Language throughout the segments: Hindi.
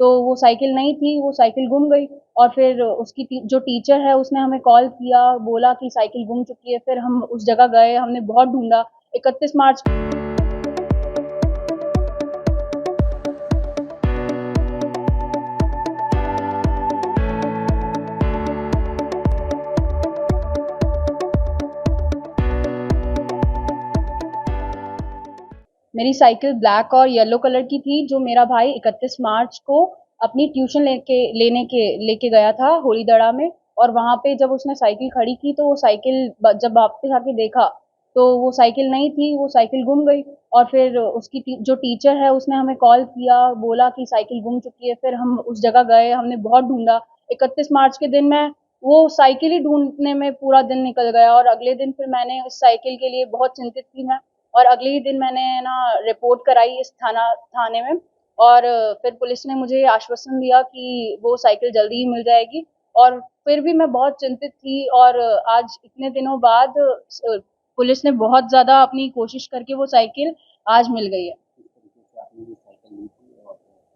तो वो साइकिल नहीं थी, वो साइकिल गुम गई। और फिर उसकी जो टीचर है उसने हमें कॉल किया, बोला कि साइकिल गुम चुकी है। फिर हम उस जगह गए, हमने बहुत ढूंढा। 31 मार्च मेरी साइकिल ब्लैक और येलो कलर की थी, जो मेरा भाई 31 मार्च को अपनी ट्यूशन लेके गया था होलीदड़ा में। और वहां पे जब उसने साइकिल खड़ी की तो वो साइकिल जब वापस आके देखा तो वो साइकिल नहीं थी, वो साइकिल गुम गई। और फिर उसकी जो टीचर है उसने हमें कॉल किया, बोला कि साइकिल गुम चुकी है। फिर हम उस जगह गए, हमने बहुत ढूंढा। 31 मार्च के दिन मैं वो साइकिल ही ढूंढने में पूरा दिन निकल गया। और अगले दिन फिर मैंने उस साइकिल के लिए बहुत चिंतित थी मैं। और अगले ही दिन मैंने ना रिपोर्ट कराई इस थाने में। और फिर पुलिस ने मुझे आश्वासन दिया कि वो साइकिल जल्दी ही मिल जाएगी। और फिर भी मैं बहुत चिंतित थी। और आज इतने दिनों बाद पुलिस ने बहुत ज्यादा अपनी कोशिश करके वो साइकिल आज मिल गई है।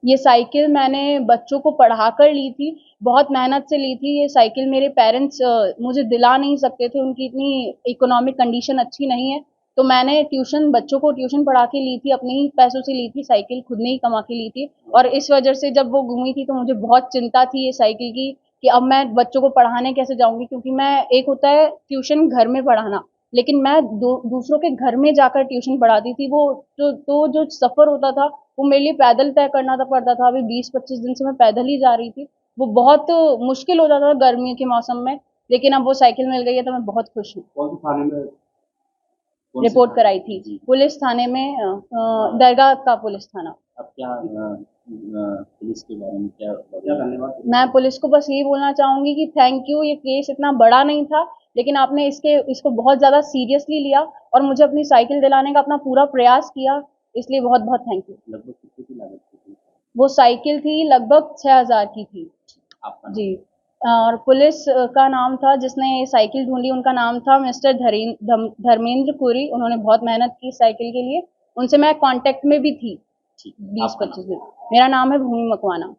ये साइकिल मैंने बच्चों को पढ़ा कर ली थी, बहुत मेहनत से ली थी। ये साइकिल मेरे पेरेंट्स मुझे दिला नहीं सकते थे, उनकी इतनी इकोनॉमिक कंडीशन अच्छी नहीं है। तो मैंने बच्चों को ट्यूशन पढ़ा के ली थी, अपने ही पैसों से ली थी साइकिल, खुद ने ही कमा के ली थी। और इस वजह से जब वो घूमी थी तो मुझे बहुत चिंता थी ये साइकिल की, कि अब मैं बच्चों को पढ़ाने कैसे जाऊंगी। क्योंकि मैं, एक होता है ट्यूशन घर में पढ़ाना, लेकिन मैं दूसरों के घर में जाकर ट्यूशन पढ़ाती थी। वो जो सफर होता था वो मेरे लिए पैदल तय करना था पड़ता था। अभी 20-25 दिन से मैं पैदल ही जा रही थी। वो बहुत मुश्किल हो जाता था गर्मियों के मौसम में। लेकिन अब वो साइकिल मिल गई है तो मैं बहुत खुश हूँ। कौन से थाने में रिपोर्ट कराई थी पुलिस थाने में, दरगाह का पुलिस थाना। अब क्या पुलिस के बारे में क्या धन्यवाद? मैं पुलिस को बस यही बोलना चाहूंगी कि थैंक यू। ये केस इतना बड़ा नहीं था, लेकिन आपने इसको बहुत ज्यादा सीरियसली लिया और मुझे अपनी साइकिल दिलाने का अपना पूरा प्रयास किया। इसलिए बहुत बहुत थैंक यू। लगभग कितने की लागत थी? वो साइकिल थी लगभग 6,000 की थी। आपका जी। और पुलिस का नाम था, जिसने ये साइकिल ढूंढी, उनका नाम था मिस्टर धर्मेंद्र पुरी। उन्होंने बहुत मेहनत की साइकिल के लिए। उनसे मैं कांटेक्ट में भी थी ठीक, 20-25 दिन। मेरा नाम है भूमि मकवाना।